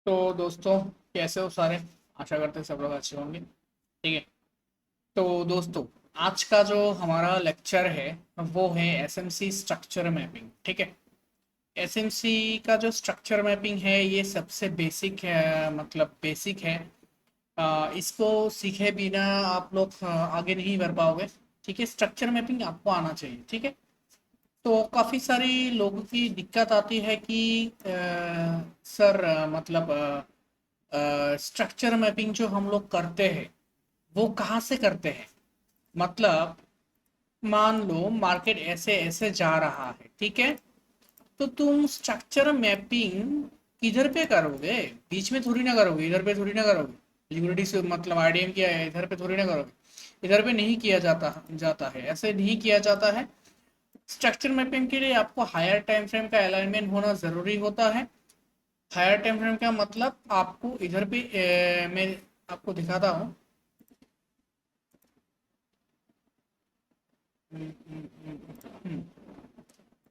तो दोस्तों, कैसे हो सारे। आशा करते हैं सब लोग अच्छे होंगे। ठीक है। तो दोस्तों, आज का जो हमारा लेक्चर है वो है एसएमसी स्ट्रक्चर मैपिंग। ठीक है। एसएमसी का जो स्ट्रक्चर मैपिंग है ये सबसे बेसिक है, मतलब बेसिक है। इसको सीखे बिना आप लोग आगे नहीं बढ़ पाओगे। ठीक है। स्ट्रक्चर मैपिंग आपको आना चाहिए। ठीक है। तो काफ़ी सारी लोगों की दिक्कत आती है कि सर, मतलब स्ट्रक्चर मैपिंग जो हम लोग करते हैं वो कहाँ से करते हैं। मतलब मान लो मार्केट ऐसे ऐसे जा रहा है। ठीक है। तो तुम स्ट्रक्चर मैपिंग किधर पे करोगे? बीच में थोड़ी ना करोगे, इधर पे थोड़ी ना करोगे। लिक्विडिटी से मतलब आईडीएम किया है, इधर पे थोड़ी ना करोगे। इधर पे नहीं किया जाता जाता है, ऐसे नहीं किया जाता है। स्ट्रक्चर मैपिंग के लिए आपको हायर टाइम फ्रेम का अलाइनमेंट होना ज़रूरी होता है। हायर टाइम फ्रेम का मतलब आपको इधर पे मैं आपको दिखाता हूँ।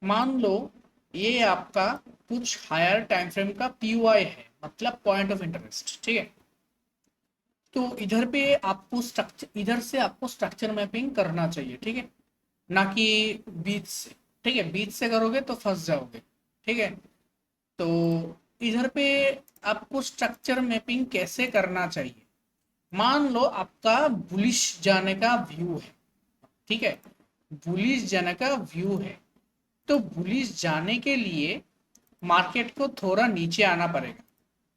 मान लो ये आपका कुछ हायर टाइम फ्रेम का पीओआई है, मतलब पॉइंट ऑफ इंटरेस्ट। ठीक है। तो इधर पे आपको स्ट्रक्चर, इधर से आपको स्ट्रक्चर मैपिंग करना चाहिए। ठीक है। ना कि बीच से। ठीक है। बीच से करोगे तो फंस जाओगे। ठीक है। तो इधर पे आपको स्ट्रक्चर मैपिंग कैसे करना चाहिए। मान लो आपका बुलिश जाने का व्यू है। ठीक है। बुलिश जाने का व्यू है। तो बुलिश जाने के लिए मार्केट को थोड़ा नीचे आना पड़ेगा।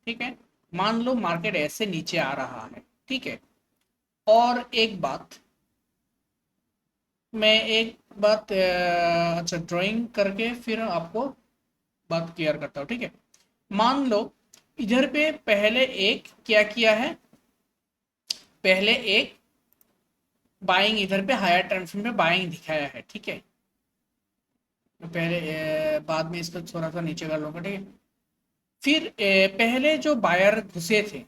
ठीक है। मान लो मार्केट ऐसे नीचे आ रहा है। ठीक है। और एक बात, मैं एक बात अच्छा ड्राइंग करके फिर आपको बात क्लियर करता हूँ। ठीक है। मान लो इधर पे पहले एक क्या किया है, पहले एक बाइंग इधर पे हायर टाइम फ्रेम पे बाइंग दिखाया है। ठीक है। मैं पहले बाद में इसको थोड़ा सा नीचे कर लूंगा। ठीक है। फिर पहले जो बायर घुसे थे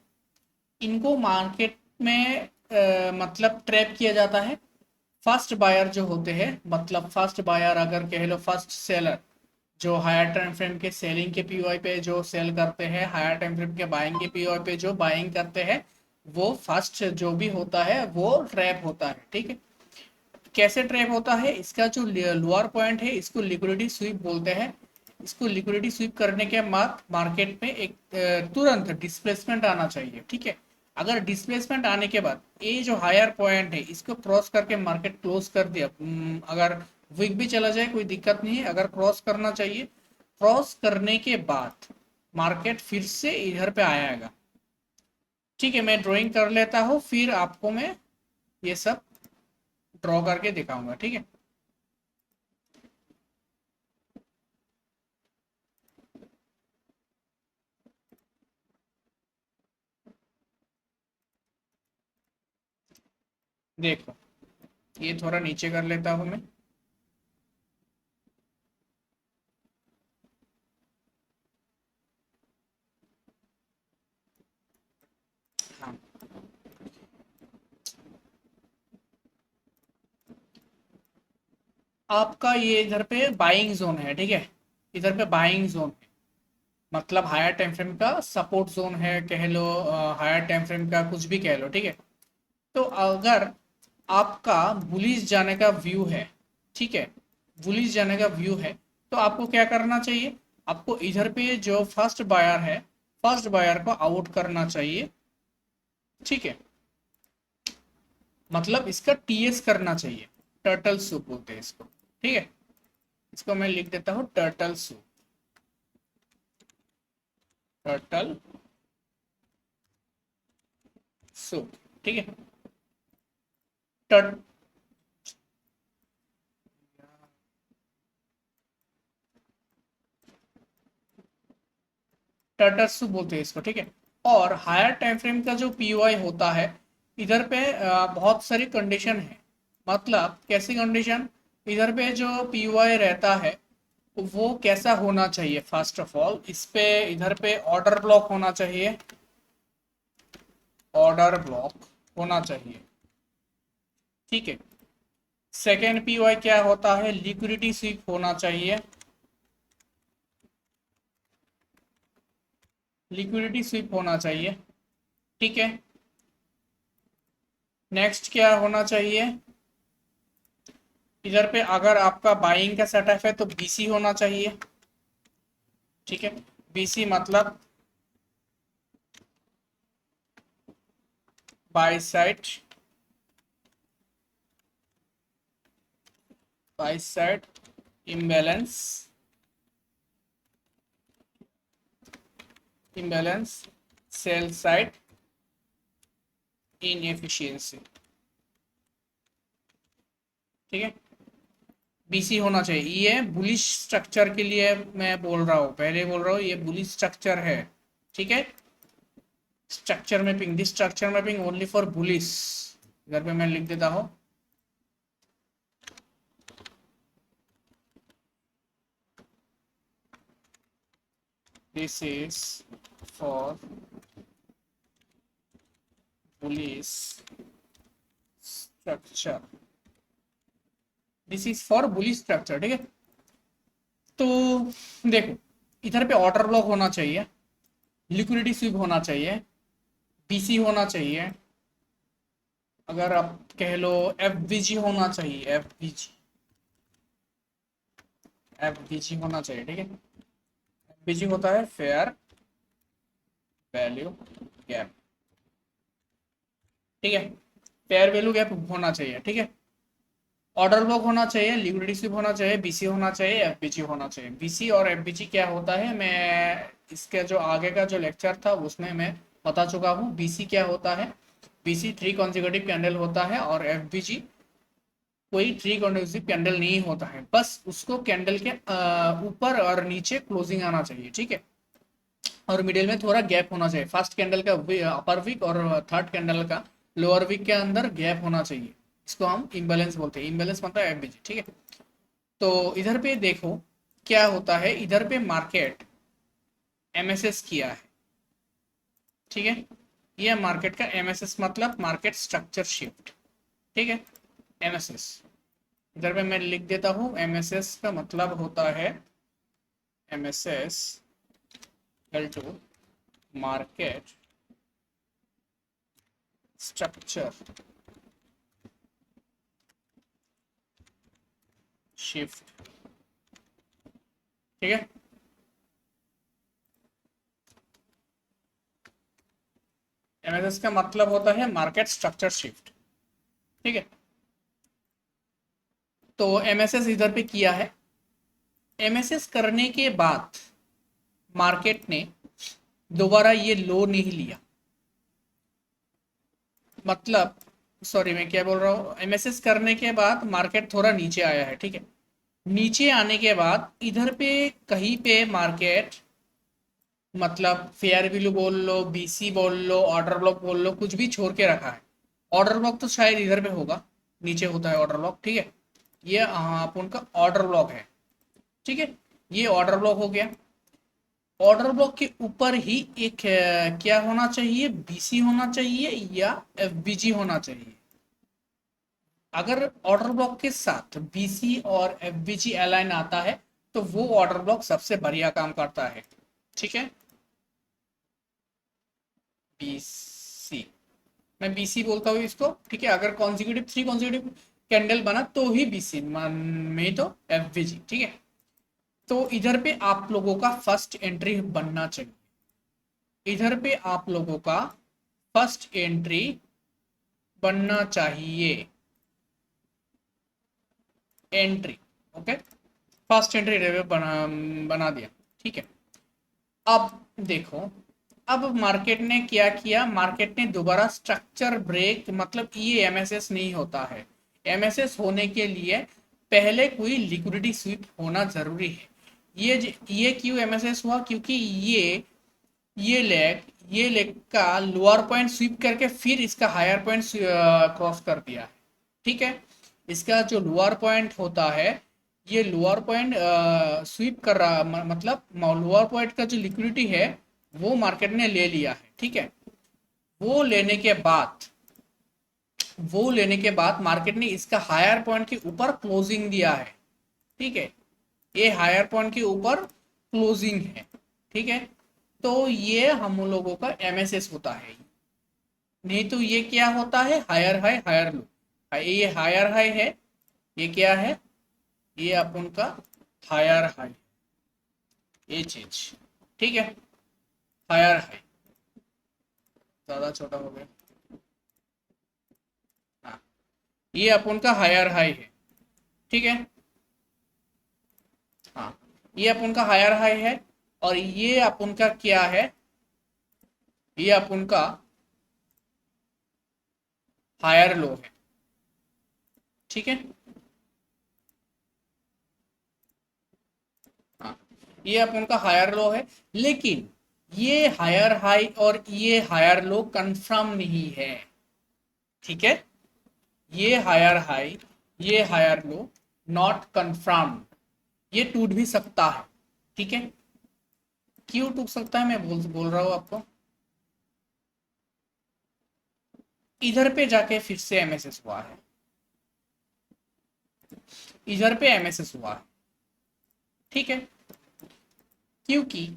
इनको मार्केट में मतलब ट्रैप किया जाता है। फर्स्ट बायर जो होते हैं, मतलब फर्स्ट बायर अगर कह लो फर्स्ट सेलर, जो हायर टाइम फ्रेम के सेलिंग के पीओआई पे जो सेल करते हैं, हायर टाइम फ्रेम के बाइंग के पीओआई पे जो बाइंग करते हैं, वो फर्स्ट जो भी होता है वो ट्रैप होता है। ठीक है। कैसे ट्रैप होता है, इसका जो लोअर पॉइंट है इसको लिक्विडिटी स्वीप बोलते हैं। इसको लिक्विडिटी स्वीप करने के बाद मार्केट में एक तुरंत डिस्प्लेसमेंट आना चाहिए। ठीक है। अगर डिस्प्लेसमेंट आने के बाद ये जो हायर पॉइंट है इसको क्रॉस करके मार्केट क्लोज कर दिया, अगर विक भी चला जाए कोई दिक्कत नहीं है, अगर क्रॉस करना चाहिए। क्रॉस करने के बाद मार्केट फिर से इधर पे आएगा। ठीक है। मैं ड्राइंग कर लेता हूँ, फिर आपको मैं ये सब ड्रॉ करके दिखाऊंगा। ठीक है। देखो, ये थोड़ा नीचे कर लेता हूँ मैं। हाँ। आपका ये इधर पे बाइंग जोन है। ठीक है। इधर पे बाइंग जोन है, मतलब हायर टाइम फ्रेम का सपोर्ट जोन है कह लो, हायर टाइम फ्रेम का कुछ भी कह लो। ठीक है। तो अगर आपका बुलिश जाने का व्यू है, ठीक है, बुलिश जाने का व्यू है, तो आपको क्या करना चाहिए। आपको इधर पे जो फर्स्ट बायर है, फर्स्ट बायर को आउट करना चाहिए। ठीक है। मतलब इसका टीएस करना चाहिए। टर्टल सूप बोलते हैं इसको। ठीक है। इसको मैं लिख देता हूँ टर्टल सूप। Turtle soup. ठीक है। टर्ट टर्टल सूप बोलते हैं इसको। ठीक है। और हायर टाइम फ्रेम का जो पीओआई होता है, इधर पे बहुत सारी कंडीशन है। मतलब कैसी कंडीशन, इधर पे जो पीओआई रहता है वो कैसा होना चाहिए। फर्स्ट ऑफ ऑल इस पे इधर पे ऑर्डर ब्लॉक होना चाहिए। ऑर्डर ब्लॉक होना चाहिए। ठीक है। सेकेंड पीओआई क्या होता है, लिक्विडिटी स्वीप होना चाहिए। लिक्विडिटी स्वीप होना चाहिए, ठीक है। नेक्स्ट क्या होना चाहिए, इधर पे अगर आपका बाइंग का सेटअप है तो बीसी होना चाहिए, ठीक है। बीसी मतलब by side, by side imbalance, imbalance sell side inefficiency, ठीक है। बीसी होना चाहिए। ये बुलिश स्ट्रक्चर के लिए मैं बोल रहा हूँ, पहले बोल रहा हूँ ये बुलिश स्ट्रक्चर है, ठीक है। Structure mapping, this structure mapping only for bullish, इधर पे मैं लिख देता हूँ। This is for bullish structure, this is for bullish structure, ठीक है। तो देखो, इधर पे ऑर्डर ब्लॉक होना चाहिए, लिक्विडिटी स्वीप होना चाहिए, बीसी होना चाहिए, अगर आप कह लो एफबीजी होना चाहिए, एफबीजी, एफबीजी होना चाहिए, ठीक है। एफबीजी होता है फेयर वैल्यू गैप, ठीक है। फेयर वैल्यू गैप होना चाहिए, ठीक है। ऑर्डर ब्लॉक होना चाहिए, लिक्विडिटी स्वीप होना चाहिए, बीसी होना चाहिए, एफबीजी होना चाहिए। बीसी और एफबीजी क्या होता है, मैं इसके जो आगे का जो लेक्चर था उसमें मैं बता चुका हूँ। बीसी क्या होता है, बीसी 3 कॉन्जिक्यूटिव कैंडल होता है, और एफबीजी कोई 3 कॉन्जिक्यूटिव कैंडल नहीं होता है, बस उसको कैंडल के ऊपर और नीचे क्लोजिंग आना चाहिए, ठीक है। और मिडिल में थोड़ा गैप होना चाहिए, फर्स्ट कैंडल का अपर वीक और थर्ड कैंडल का लोअर वीक के अंदर गैप होना चाहिए, इसको हम इम्बैलेंस बोलते हैं। इम्बैलेंस मतलब एफबीजी, ठीक है। तो इधर पे देखो क्या होता है, इधर पे मार्केट एमएसएस किया है, ठीक है। ये मार्केट का एमएसएस मतलब मार्केट स्ट्रक्चर शिफ्ट, ठीक है। एमएसएस इधर पे मैं लिख देता हूँ, एमएसएस का मतलब होता है MSS equal to market structure shift, ठीक है। एमएसएस का मतलब होता है मार्केट स्ट्रक्चर शिफ्ट, ठीक है। तो एमएसएस इधर पे किया है, एमएसएस करने के बाद मार्केट ने दोबारा ये लो नहीं लिया, मतलब सॉरी मैं क्या बोल रहा हूँ, एमएसएस करने के बाद मार्केट थोड़ा नीचे आया है, ठीक है। नीचे आने के बाद इधर पे कहीं पे मार्केट मतलब फेयर वैल्यू बोल लो, बीसी बोल लो, ऑर्डर ब्लॉक बोल लो, कुछ भी छोड़ के रखा है। ऑर्डर ब्लॉक तो शायद इधर पे होगा, नीचे होता है ऑर्डर ब्लॉक, ठीक है। ये अपन का ऑर्डर ब्लॉक है, ठीक है। ये ऑर्डर ब्लॉक हो गया। ऑर्डर ब्लॉक के ऊपर ही एक क्या होना चाहिए, बीसी होना चाहिए या एफबीजी होना चाहिए। अगर ऑर्डर ब्लॉक के साथ बीसी और एफबीजी अलाइन आता है तो वो ऑर्डर ब्लॉक सबसे बढ़िया काम करता है, ठीक है। बीसी, मैं बीसी बोलता हूँ इसको, ठीक है। अगर कॉन्जिक्यूटिव 3 कॉन्जिक्यूटिव कैंडल बना तो ही बीसी, में तो एफबीजी, ठीक है। तो इधर पे आप लोगों का फर्स्ट एंट्री बनना चाहिए, इधर पे आप लोगों का फर्स्ट एंट्री बनना चाहिए, एंट्री, ओके। फर्स्ट एंट्री रेवे बना दिया, ठीक है। अब देखो, अब मार्केट ने क्या किया, मार्केट ने दोबारा स्ट्रक्चर ब्रेक, मतलब ये एमएसएस नहीं होता है। एमएसएस होने के लिए पहले कोई लिक्विडिटी स्वीप होना जरूरी है। ये क्यों एमएसएस हुआ, क्योंकि ये लेग का लोअर पॉइंट स्वीप करके फिर इसका हायर पॉइंट क्रॉस कर दिया है, ठीक है। इसका जो लोअर पॉइंट होता है, ये लोअर पॉइंट स्वीप कर रहा, मतलब लोअर पॉइंट का जो लिक्विडिटी है वो मार्केट ने ले लिया है, ठीक है। वो लेने के बाद वो लेने के बाद मार्केट ने इसका हायर पॉइंट के ऊपर क्लोजिंग दिया है, ठीक है। ये हायर पॉइंट के ऊपर क्लोजिंग है, ठीक है। तो ये हम लोगों का एमएसएस होता है। नहीं तो ये क्या होता है, हायर हाई हायर लो। ये हायर हाई है, ये क्या है, ये अपन का हायर हाई, ये चीज, ठीक है। हायर हाई ज्यादा छोटा हो गया। हाँ, ये अपन का हायर हाई है, ठीक है। हाँ, ये अपन का हायर हाई है, और ये अपन का क्या है, ये अपन का हायर लो है, ठीक है। हाँ, ये अपन का हायर लो है, लेकिन ये हायर हाई और ये हायर लो कंफर्म नहीं है, ठीक है। ये हायर हाई, ये हायर लो नॉट कंफर्म, ये टूट भी सकता है, ठीक है। क्यों टूट सकता है, मैं बोल रहा हूं आपको। इधर पे जाके फिर से एमएसएस हुआ है, इधर पे एमएसएस हुआ है, ठीक है। क्योंकि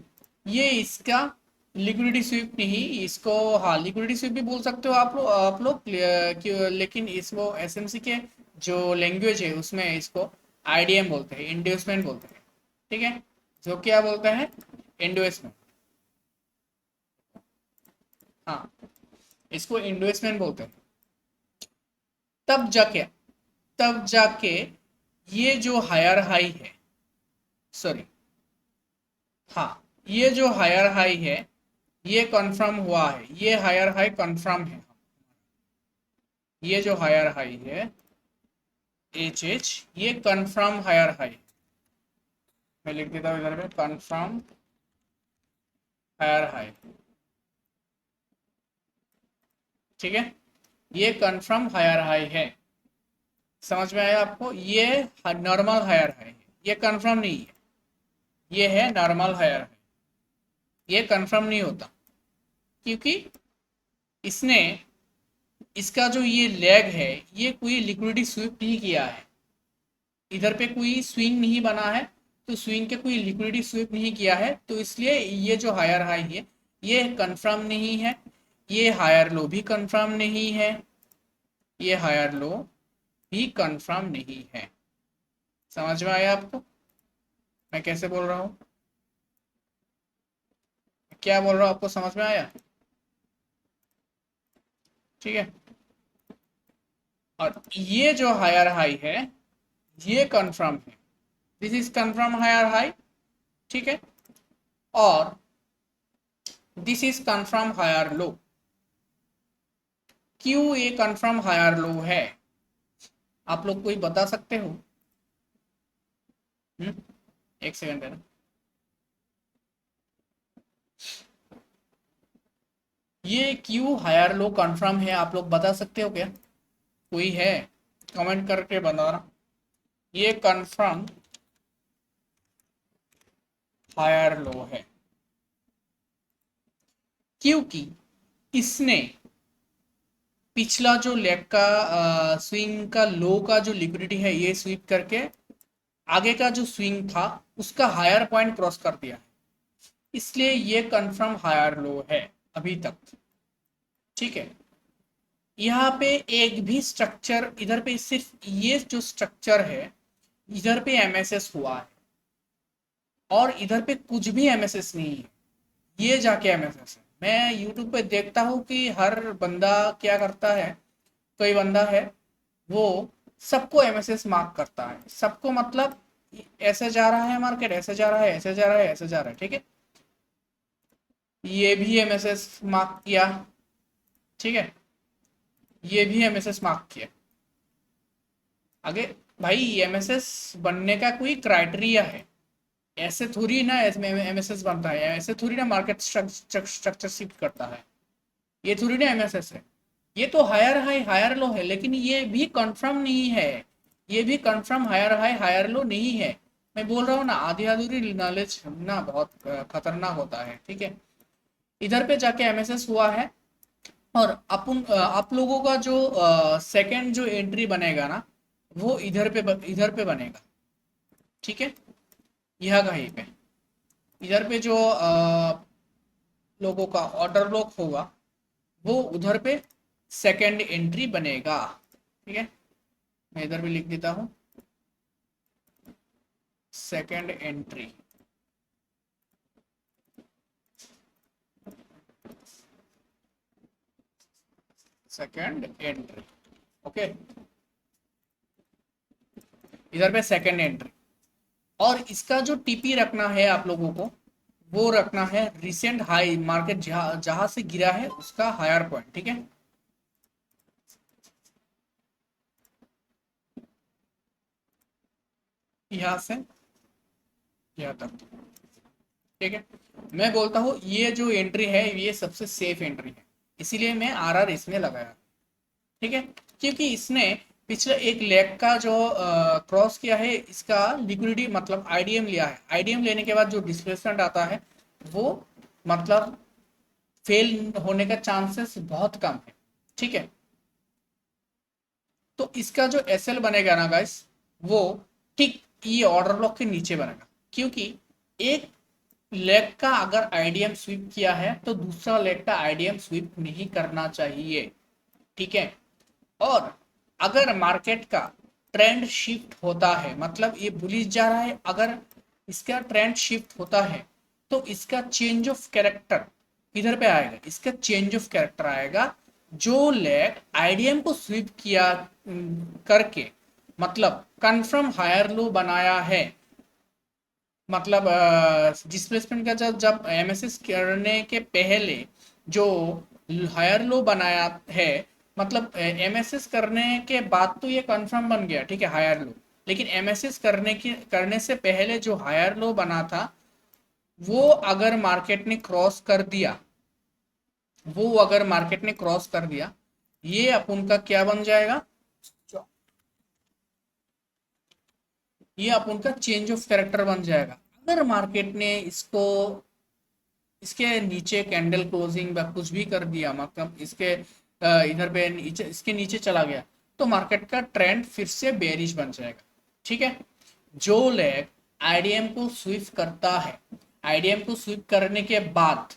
ये इसका लिक्विडिटी स्वीप नहीं, इसको हाँ लिक्विडिटी स्वीप भी बोल सकते हो आप लोग लेकिन इसको एसएमसी के जो लैंग्वेज है उसमें इसको आईडीएम बोलते हैं, इंड्यूसमेंट बोलते हैं, ठीक है। जो क्या बोलते हैं, इंड्यूसमेंट। हाँ, इसको इंड्यूसमेंट बोलते हैं। तब जाके तब जाके ये जो हायर हाई है, सॉरी, हाँ, ये जो हायर हाई है ये कंफर्म हुआ है, ये हायर हाई कंफर्म है। ये जो हायर हाई है एच एच, ये कंफर्म हायर हाई, मैं लिख देता हूँ इधर में कंफर्म हायर हाई, ठीक है। ये कंफर्म हायर हाई है, समझ में आया आपको। ये नॉर्मल हायर हाई है, ये कंफर्म नहीं है, ये है नॉर्मल हायर हाई, ये कंफर्म नहीं होता, क्योंकि इसने इसका जो ये लेग है ये कोई लिक्विडिटी स्वीप नहीं किया है, इधर पे कोई स्विंग नहीं बना है, तो स्विंग के कोई लिक्विडिटी स्वीप नहीं किया है, तो इसलिए ये जो हायर हाई है ये कंफर्म नहीं है, ये हायर लो भी कंफर्म नहीं है, ये हायर लो भी कंफर्म नहीं है। समझ में आया आपको मैं कैसे बोल रहा हूँ, क्या बोल रहा हूँ, आपको समझ में आया, ठीक है। और ये जो हायर हाई है ये कंफर्म है, this is confirm higher high, ठीक है। और this is confirm higher low. क्यों ये कंफर्म हायर लो है, आप लोग कोई बता सकते हो। हम्म, एक सेकंड है ना। ये क्यों हायर लो कंफर्म है, आप लोग बता सकते हो क्या, कोई है, कमेंट करके बताना। ये कंफर्म हायर लो है क्योंकि इसने पिछला जो लेग का स्विंग का लो का जो लिक्विडिटी है ये स्वीप करके आगे का जो स्विंग था उसका हायर पॉइंट क्रॉस कर दिया, इसलिए ये कंफर्म हायर लो है अभी तक, ठीक है। यहाँ पे एक भी स्ट्रक्चर, इधर पे सिर्फ ये जो स्ट्रक्चर है इधर पे एमएसएस हुआ है, और इधर पे कुछ भी एमएसएस नहीं है, ये जाके एमएसएस है। मैं यूट्यूब पे देखता हूँ कि हर बंदा क्या करता है, कोई बंदा है वो सबको एमएसएस मार्क करता है, सबको मतलब ऐसे जा रहा है मार्केट, ऐसे जा रहा है, ऐसे जा रहा है, ऐसे जा रहा है, ठीक है। ये भी एमएसएस मार्क किया, ठीक है, ये भी एमएसएस मार्क किया। आगे भाई एमएसएस बनने का कोई क्राइटेरिया है, ऐसे थोड़ी ना एमएसएस बनता है, ऐसे थोड़ी ना मार्केट स्ट्रक्चर शिफ्ट करता है, ये थोड़ी ना एमएसएस है। ये तो हायर हाई हायर लो है, लेकिन ये भी कंफर्म नहीं है, ये भी confirm higher high higher low नहीं है। मैं बोल रहा हूँ ना, आधी अधूरी नॉलेज ना बहुत खतरनाक होता है, ठीक है। इधर पे जाके एमएसएस हुआ है, और अपन आप लोगों का जो सेकंड जो एंट्री बनेगा ना वो इधर पे बनेगा, ठीक है। यह कहीं पे इधर पे जो लोगों का ऑर्डर ब्लॉक होगा वो उधर पे सेकंड एंट्री बनेगा। ठीक है, मैं इधर भी लिख देता हूँ second entry. Second entry, okay, इधर पे सेकंड एंट्री। और इसका जो टीपी रखना है आप लोगों को, वो रखना है रिसेंट हाई, मार्केट जहां से गिरा है उसका हायर पॉइंट। ठीक है, यहां से यहाँ तक। ठीक है, मैं बोलता हूँ ये जो एंट्री है ये सबसे सेफ एंट्री है, इसीलिए मैं आरआर इसमें लगाया। ठीक है, क्योंकि इसने पिछले एक लेग का जो क्रॉस किया है, इसका लिक्विडिटी मतलब आईडीएम लिया है। आईडीएम लेने के बाद जो डिस्प्लेसमेंट आता है वो मतलब फेल होने का चांसेस बहुत कम है। ठीक है, तो इसका जो एसएल बनेगा ना गाइस, वो ठीक ये ऑर्डर ब्लॉक के नीचे बनेगा, क्योंकि एक लेग का अगर आईडीएम स्वीप किया है तो दूसरा लेग का आईडीएम स्वीप नहीं करना चाहिए। ठीक है, और अगर मार्केट का ट्रेंड शिफ्ट होता है, मतलब ये बुलिश जा रहा है, अगर इसका ट्रेंड शिफ्ट होता है तो इसका चेंज ऑफ कैरेक्टर इधर पे आएगा, इसका चेंज ऑफ कैरेक्टर आएगा। जो लेग आईडीएम को स्वीप किया करके मतलब कन्फर्म हायर लो बनाया है, मतलब डिस्प्लेसमेंट का जब जब एमएसएस करने के पहले जो हायर लो बनाया है, मतलब एमएसएस करने के बाद तो ये कंफर्म बन गया, ठीक है, हायर लो। लेकिन एमएसएस करने से पहले जो हायर लो बना था, वो अगर मार्केट ने क्रॉस कर दिया, वो अगर मार्केट ने क्रॉस कर दिया, ये अपन का क्या बन जाएगा, ये अपन का चेंज ऑफ कैरेक्टर बन जाएगा। अगर मार्केट ने इसको इसके नीचे कैंडल क्लोजिंग या कुछ भी कर दिया, मतलब इसके इधर पे नीचे, इसके नीचे चला गया, तो मार्केट का ट्रेंड फिर से बेरिश बन जाएगा। ठीक है, जो लेग आईडीएम को स्वीप करता है, आईडीएम को स्वीप करने के बाद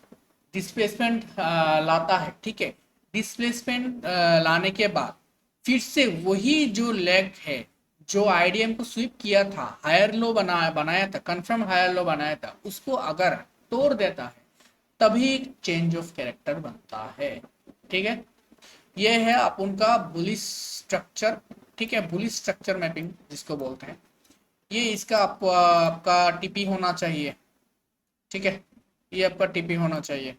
डिस्प्लेसमेंट लाता है, ठीक है, डिस्प्लेसमेंट लाने के बाद फिर से वही जो लेग है जो आईडीएम को स्वीप किया था, हायर लो बनाया था, कंफर्म हायर लो बनाया था, उसको अगर तोड़ देता है तभी चेंज ऑफ कैरेक्टर बनता है। ठीक है, ये है अपन का बुलिश स्ट्रक्चर। ठीक है, बुलिश स्ट्रक्चर मैपिंग जिसको बोलते हैं, ये इसका आपका टीपी होना चाहिए। ठीक है, ये आपका टीपी होना चाहिए।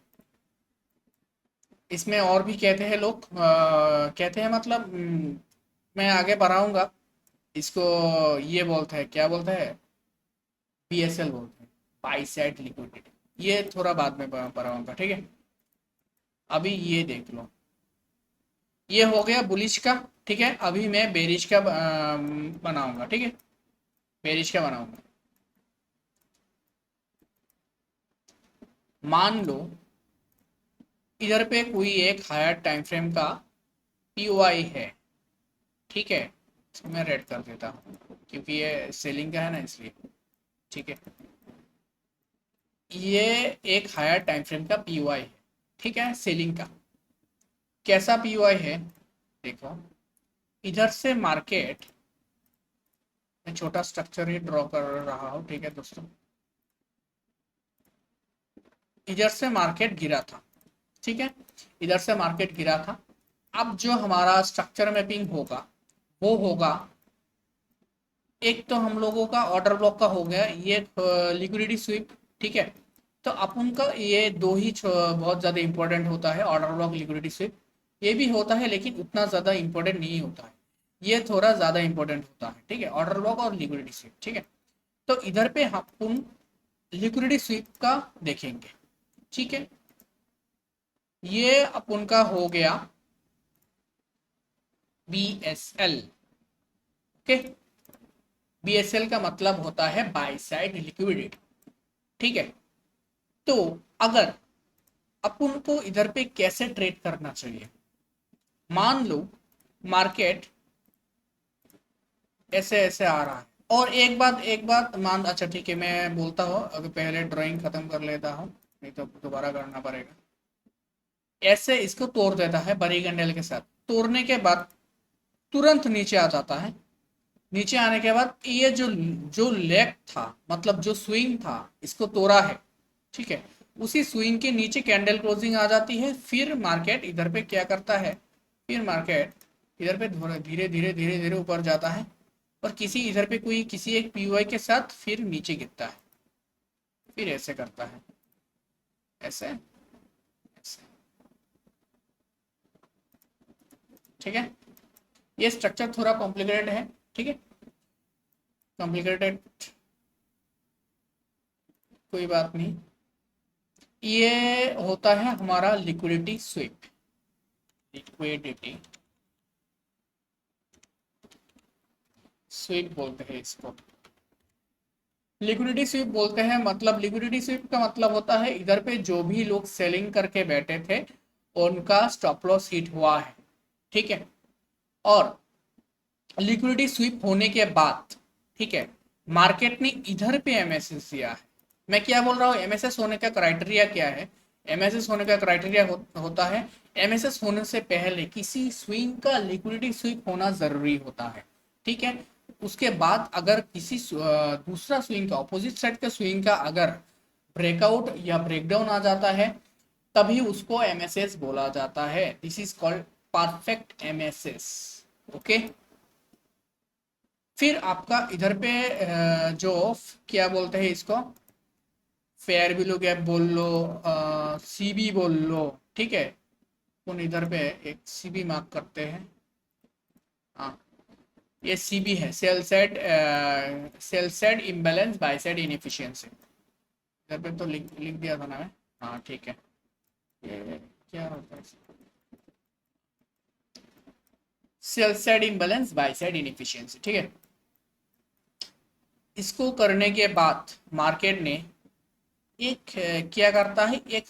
इसमें और भी कहते हैं लोग, कहते हैं मतलब मैं आगे बढ़ाऊंगा इसको। ये बोलते हैं, क्या बोलते हैं, पीएसएल बोलते हैं, बाई साइड लिक्विडिटी। ये थोड़ा बाद में बढ़ाऊंगा। ठीक है, अभी ये देख लो, ये हो गया बुलिश का। ठीक है, अभी मैं बेरिश का बनाऊंगा। ठीक है, बेरिश का बनाऊंगा। मान लो इधर पे कोई एक हायर टाइम फ्रेम का पीओआई है। ठीक है, इसको मैं रेड कर देता हूँ क्योंकि ये सेलिंग का है ना, इसलिए। ठीक है, ये एक हायर टाइम फ्रेम का पीओआई है। ठीक है, सेलिंग का कैसा पीओआई है, देखो, इधर से मार्केट, मैं छोटा स्ट्रक्चर ही ड्रॉ कर रहा हूँ। ठीक है दोस्तों, इधर से मार्केट गिरा था। ठीक है, इधर से मार्केट गिरा था। अब जो हमारा स्ट्रक्चर मैपिंग होगा वो होगा, एक तो हम लोगों का ऑर्डर ब्लॉक का हो गया, ये लिक्विडिटी स्वीप। ठीक है, तो अपन का ये दो ही बहुत ज़्यादा इंपॉर्टेंट होता है, ऑर्डर ब्लॉक, लिक्विडिटी स्वीप। ये भी होता है लेकिन उतना ज़्यादा इंपॉर्टेंट नहीं होता है, ये थोड़ा ज़्यादा इंपॉर्टेंट होता है। ठीक है, ऑर्डर ब्लॉक और लिक्विडिटी स्वीप। ठीक है, तो इधर पे अपन लिक्विडिटी स्वीप का देखेंगे। ठीक है, ये अपन का हो गया बीएसएल। ओके, बीएसएल का मतलब होता है बाई साइड लिक्विडिटी। ठीक है, तो अगर अपन को इधर पे कैसे ट्रेड करना चाहिए, मान लो मार्केट ऐसे ऐसे आ रहा है, और एक बात मान, अच्छा ठीक है, मैं बोलता हूँ, अगर पहले ड्राइंग खत्म कर लेता हूँ। नहीं तो दोबारा करना पड़ेगा। ऐसे इसको तोड़ देता है बड़ी कैंडल के साथ। तोड़ने के बाद तुरंत नीचे आ जाता है। नीचे आने के बाद ये जो जो लेग था, मतलब जो स्विंग था, इसको तोड़ा है, ठीक है। उसी स्विंग के नीचे कैंडल क्लोजिंग आ जाती है। फिर मार्केट इधर पे क्या करता है, फिर मार्केट इधर पे धीरे धीरे धीरे धीरे ऊपर जाता है और किसी इधर पे कोई किसी एक पीवाई के साथ फिर नीचे गिरता है। फिर ऐसे करता है, ऐसे ऐसे, ठीक है। ये स्ट्रक्चर थोड़ा कॉम्प्लिकेटेड है, ठीक है, कॉम्प्लिकेटेड, कोई बात नहीं। ये होता है हमारा लिक्विडिटी स्वीप। लिक्विडिटी स्वीप बोलते हैं इसको, लिक्विडिटी स्वीप बोलते हैं। मतलब लिक्विडिटी स्वीप का मतलब होता है इधर पे जो भी लोग सेलिंग करके बैठे थे उनका स्टॉप लॉस हिट हुआ है, ठीक है। और लिक्विडिटी स्वीप होने के बाद, ठीक है, मार्केट ने इधर पे एमएसएस दिया है। मैं क्या बोल रहा हूँ, एमएसएस होने का क्राइटेरिया क्या है। एमएसएस होने का क्राइटेरिया होता है, एमएसएस होने से पहले किसी स्विंग का लिक्विडिटी स्वीप होना जरूरी होता है, ठीक है। उसके बाद अगर किसी दूसरा स्विंग का, अपोजिट साइड का स्विंग का अगर ब्रेकआउट या ब्रेकडाउन आ जाता है तभी उसको एमएसएस बोला जाता है। This is called perfect MSS, okay. फिर आपका इधर पे जो क्या बोलते हैं इसको, फेयर बिलो गैप बोल लो, सीबी बोल लो, ठीक है। उन इधर पे एक सीबी मार्क करते हैं, हाँ, ये सीबी है, sell side imbalance by side inefficiency. इधर पे तो लिख लिख दिया था ना मैं, हाँ ठीक है। ये क्या होता है, sell side imbalance by side inefficiency, ठीक है। इसको करने के बाद मार्केट ने एक क्या करता है, एक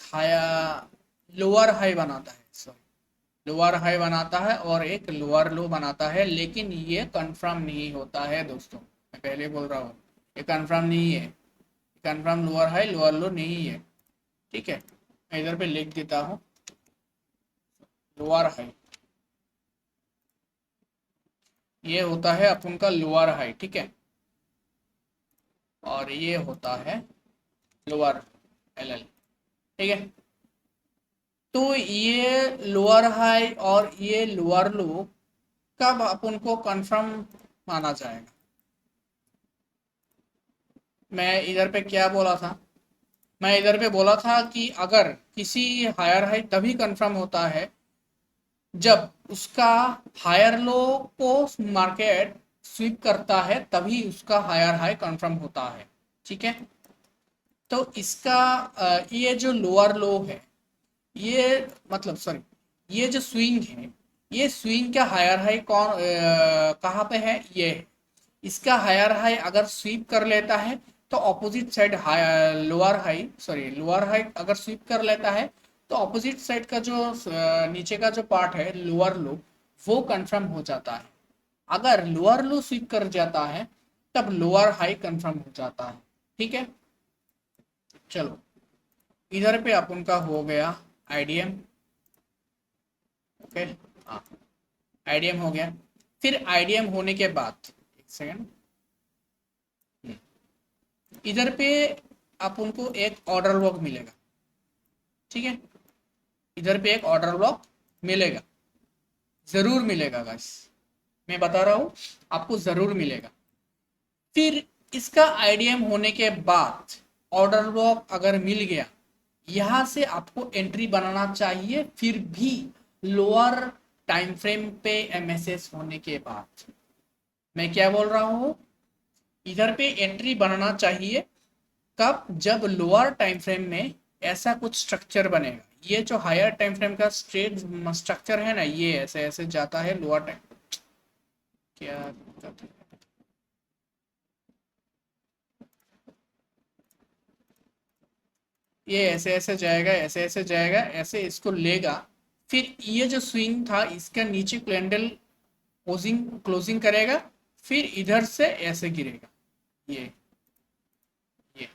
लोअर हाई बनाता है, सॉरी, लोअर हाई बनाता है और एक लोअर लो बनाता है। लेकिन ये कंफर्म नहीं होता है दोस्तों, मैं पहले बोल रहा हूँ, ये कंफर्म नहीं है। कंफर्म लोअर हाई लोअर लो नहीं है, ठीक है। मैं इधर पे लिख देता हूँ, लोअर हाई, ये होता है अपन का लोअर हाई, ठीक है। और ये होता है लोअर एल, ठीक है। तो ये लोअर हाई और ये लोअर लो कब अपन को कंफर्म माना जाएगा। मैं इधर पे क्या बोला था, मैं इधर पे बोला था कि अगर किसी हायर हाई तभी कंफर्म होता है जब उसका हायर लो को मार्केट स्वीप करता है, तभी उसका हायर हाई कंफर्म होता है, ठीक है। तो इसका ये जो लोअर लो है, ये मतलब सॉरी, ये जो स्विंग है, ये स्विंग का हायर हाई कहाँ पे है, ये है। इसका हायर हाई अगर स्वीप कर लेता है तो opposite side lower high, sorry lower high अगर स्वीप कर लेता है तो ऑपोजिट साइड का जो नीचे का जो पार्ट है लोअर लो, वो कंफर्म हो जाता है। अगर लोअर लो स्वीप कर जाता है तब लोअर हाई कंफर्म हो जाता है, ठीक है। चलो, इधर पे अपन का हो गया आईडीएम, ओके, हाँ, आईडीएम हो गया। फिर आईडीएम होने के बाद एक सेकेंड, इधर पे अपन को एक ऑर्डर ब्लॉक मिलेगा, ठीक है। इधर पे एक ऑर्डर ब्लॉक मिलेगा, जरूर मिलेगा गाइस, मैं बता रहा हूँ आपको जरूर मिलेगा। फिर इसका आईडीएम होने के बाद ऑर्डर ब्लॉक अगर मिल गया, यहां से आपको एंट्री बनाना चाहिए, फिर भी लोअर टाइम फ्रेम पे एमएसएस होने के बाद। मैं क्या बोल रहा हूँ, इधर पे एंट्री बनाना चाहिए कब, जब लोअर टाइम फ्रेम में ऐसा कुछ स्ट्रक्चर बनेगा। ये जो हायर टाइम फ्रेम का स्ट्रेट स्ट्रक्चर है ना, ये ऐसे ऐसे जाता है लोअर टाइम, क्या दिक्कत है? ये ऐसे ऐसे जाएगा, ऐसे ऐसे जाएगा, ऐसे इसको लेगा। फिर ये जो स्विंग था इसका नीचे कैंडल क्लोजिंग क्लोजिंग करेगा, फिर इधर से ऐसे गिरेगा, ये ये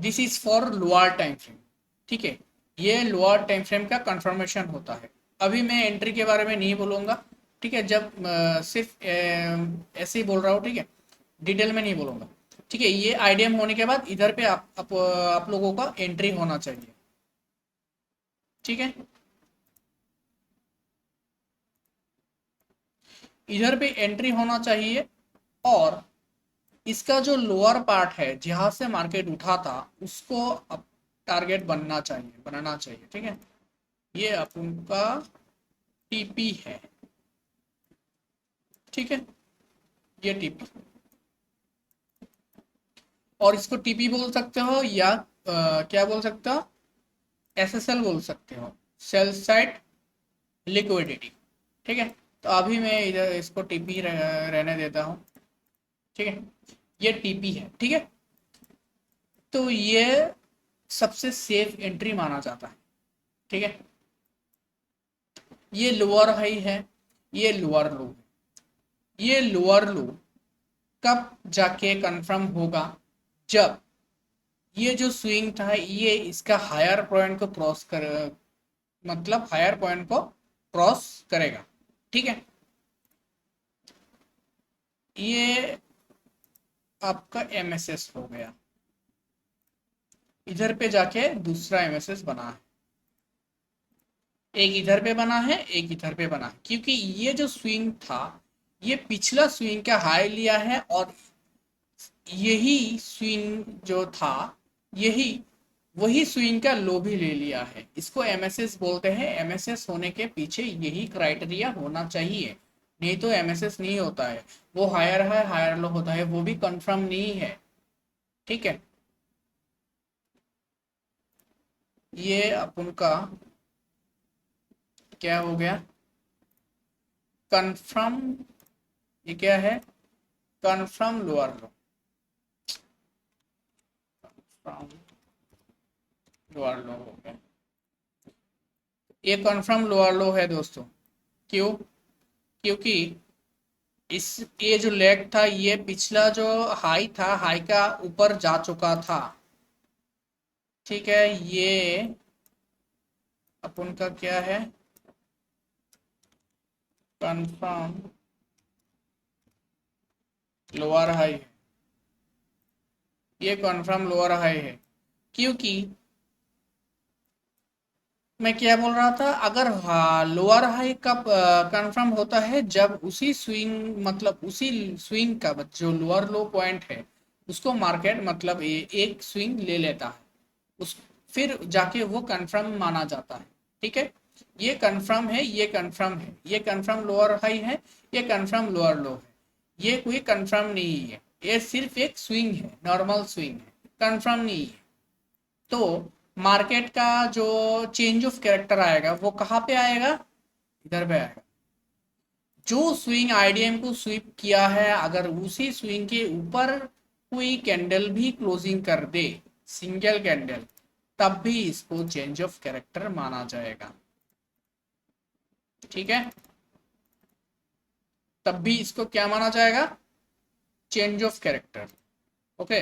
this is for lower time frame, ठीक है। ये लोअर टाइम फ्रेम का कंफर्मेशन होता है। अभी मैं एंट्री के बारे में नहीं बोलूँगा, ठीक है। जब सिर्फ ऐसे ही बोल रहा हूँ, ठीक है, डिटेल में नहीं बोलूँगा, ठीक है। ये आईडीएम होने के बाद इधर पे आप लोगों का एंट्री होना चाहिए, ठीक है। इधर पे एंट्री होना चाहिए, और इसका जो लोअर पार्ट है जहां से मार्केट उठा था उसको अब टारगेट बनाना चाहिए, ठीक है। ये अपन का टीपी है, ठीक है, ये टीपी। और इसको टीपी बोल सकते हो या क्या बोल सकते हो, एसएसएल बोल सकते हो, सेल साइड लिक्विडिटी, ठीक है। तो अभी मैं इधर इसको टीपी रहने देता हूँ, ठीक है। ये टीपी है, ठीक है। तो ये सबसे सेफ एंट्री माना जाता है, ठीक है। ये लोअर हाई है, ये लोअर लो है। ये लोअर लो कब जाके कंफर्म होगा, जब ये जो स्विंग था ये इसका हायर पॉइंट को क्रॉस कर, मतलब हायर पॉइंट को क्रॉस करेगा, ठीक है। ये आपका एमएसएस हो गया, इधर पे जाके दूसरा एमएसएस बना है, एक इधर पे बना है, एक इधर पे बना है, क्योंकि ये जो स्विंग था ये पिछला स्विंग का हाई लिया है, और यही स्विंग जो था यही वही स्विंग का लो भी ले लिया है। इसको एमएसएस बोलते हैं। एमएसएस होने के पीछे यही क्राइटेरिया होना चाहिए, नहीं तो एमएसएस नहीं होता है। वो हायर है, हायर लो होता है, वो भी कंफर्म नहीं है, ठीक है। ये अपन का क्या हो गया, कंफर्म। ये क्या है, कंफर्म लोअर लो, कंफर्म लोअर लो हो गया। ये कंफर्म लोअर लो है दोस्तों, क्यों, क्योंकि इस ये जो लेग था ये पिछला जो हाई था, हाई का ऊपर जा चुका था, ठीक है। ये अपन का क्या है, कंफर्म लोअर हाई है। ये कंफर्म लोअर हाई है, क्योंकि मैं क्या बोल रहा था, अगर लोअर हाई कब कंफर्म होता है, जब उसी स्विंग, मतलब उसी स्विंग का जो लोअर लो पॉइंट है उसको मार्केट मतलब एक स्विंग ले लेता है, उस फिर जाके वो कंफर्म माना जाता है, ठीक है। ये कंफर्म है, ये कंफर्म है, ये कंफर्म लोअर हाई है, ये कंफर्म लोअर लो है। ये कोई कंफर्म नहीं है, ये सिर्फ एक स्विंग है, नॉर्मल स्विंग है, कंफर्म नहीं है। तो मार्केट का जो चेंज ऑफ कैरेक्टर आएगा वो कहाँ पे आएगा, इधर पे आएगा। जो स्विंग आईडीएम को स्वीप किया है, अगर उसी स्विंग के ऊपर कोई कैंडल भी क्लोजिंग कर दे, सिंगल कैंडल, तब भी इसको चेंज ऑफ कैरेक्टर माना जाएगा, ठीक है। तब भी इसको क्या माना जाएगा, चेंज ऑफ कैरेक्टर, ओके।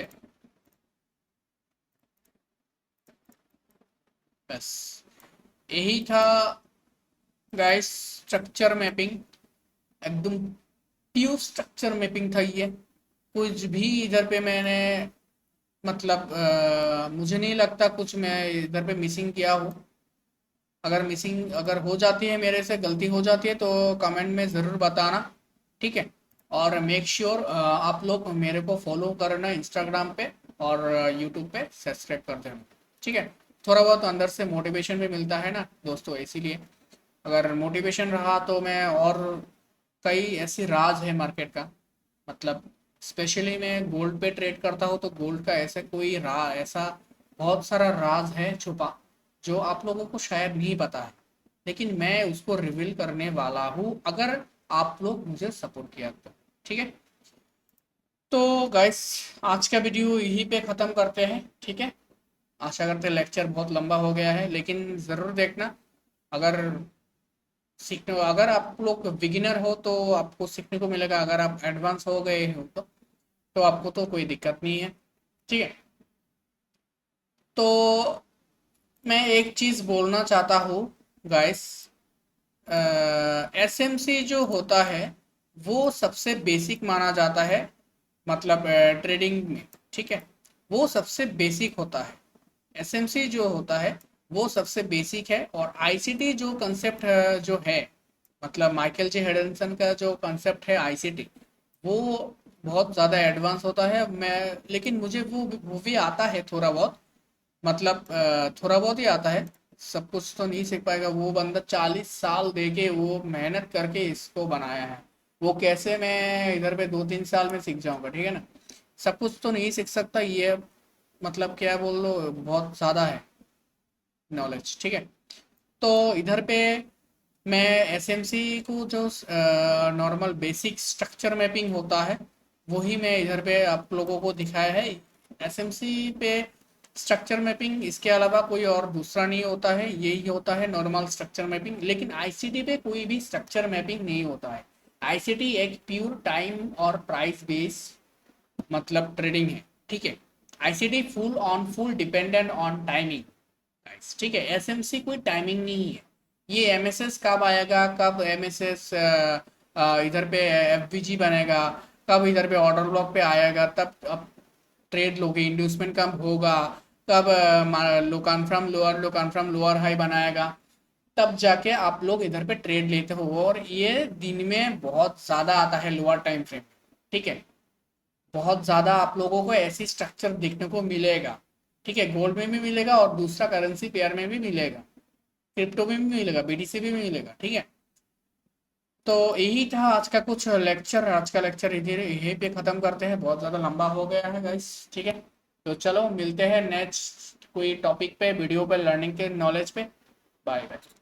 बस यही था गाइस, स्ट्रक्चर मैपिंग, एकदम प्योर स्ट्रक्चर मैपिंग था ये। कुछ भी इधर पे मैंने मतलब मुझे नहीं लगता कुछ मैं इधर पे मिसिंग किया हूँ। अगर मिसिंग अगर हो जाती है, मेरे से गलती हो जाती है, तो कमेंट में ज़रूर बताना, ठीक है। और मेक श्योर आप लोग मेरे को फॉलो करना इंस्टाग्राम पे, और यूट्यूब पे सब्सक्राइब कर देना, ठीक है। थोड़ा बहुत अंदर से मोटिवेशन भी मिलता है ना दोस्तों, इसीलिए अगर मोटिवेशन रहा तो मैं, और कई ऐसी राज है मार्केट का, मतलब स्पेशली मैं गोल्ड पे ट्रेड करता हूँ, तो गोल्ड का ऐसा कोई ऐसा बहुत सारा राज है छुपा, जो आप लोगों को शायद नहीं पता है, लेकिन मैं उसको रिवील करने वाला हूँ, अगर आप लोग मुझे सपोर्ट किया तो, ठीक है। तो गाइस, आज का वीडियो यहीं पे ख़त्म करते हैं, ठीक है। आशा करते हैं लेक्चर बहुत लंबा हो गया है, लेकिन ज़रूर देखना। अगर सीखने, अगर आप लोग बिगिनर हो तो आपको सीखने को मिलेगा, अगर आप एडवांस हो गए हो तो आपको तो कोई दिक्कत नहीं है, ठीक है। तो मैं एक चीज़ बोलना चाहता हूँ गाइस, एसएमसी जो होता है वो सबसे बेसिक माना जाता है, मतलब ट्रेडिंग में, ठीक है। वो सबसे बेसिक होता है, एसएमसी जो होता है वो सबसे बेसिक है। और आईसीटी जो कंसेप्ट जो है, मतलब माइकल जे हेडनसन का जो कंसेप्ट है आईसीटी, वो बहुत ज़्यादा एडवांस होता है। मैं लेकिन मुझे वो भी आता है थोड़ा बहुत, मतलब थोड़ा बहुत ही आता है, सब कुछ तो नहीं सीख पाएगा। वो बंदा 40 साल दे के वो मेहनत करके इसको बनाया है, वो कैसे मैं इधर पे 2-3 साल में सीख जाऊंगा, ठीक है ना। सब कुछ तो नहीं सीख सकता ये, मतलब क्या बोल लो, बहुत ज़्यादा है नॉलेज, ठीक है। तो इधर पे मैं एसएमसी को जो नॉर्मल बेसिक स्ट्रक्चर मैपिंग होता है वही मैं इधर पे आप लोगों को दिखाया है। एसएमसी पे स्ट्रक्चर मैपिंग, इसके अलावा कोई और दूसरा नहीं होता है, यही होता है नॉर्मल स्ट्रक्चर मैपिंग। लेकिन आईसीटी पे कोई भी स्ट्रक्चर मैपिंग नहीं होता है। आईसीटी एक प्योर टाइम और प्राइस बेस मतलब ट्रेडिंग है, ठीक है। ICT full dependent on timing, ठीक है। एसएमसी कोई टाइमिंग नहीं है। ये एमएसएस कब आएगा, कब एमएसएस इधर पे एफवीजी बनेगा, कब इधर पे ऑर्डर ब्लॉक पे आएगा, तब अब ट्रेड लोगे, इंड्यूसमेंट कब होगा, कब लोकान फ्रॉम लोअर, लोकान फ्रॉम लोअर हाई बनाएगा, तब जाके आप लोग इधर पे ट्रेड लेते हो। और ये दिन में बहुत ज़्यादा आता है लोअर टाइम फ्रेम, ठीक है। बहुत ज़्यादा आप लोगों को ऐसी स्ट्रक्चर देखने को मिलेगा, ठीक है। गोल्ड में भी मिलेगा और दूसरा करेंसी पेयर में भी मिलेगा, क्रिप्टो में भी मिलेगा, बीटीसी में भी मिलेगा, ठीक है। तो यही था आज का कुछ लेक्चर, आज का लेक्चर इधर यहीं पे ख़त्म करते हैं, बहुत ज़्यादा लंबा हो गया है गाइस, ठीक है। तो चलो मिलते हैं नेक्स्ट कोई टॉपिक पे, वीडियो पे, लर्निंग के नॉलेज पे। Bye bye.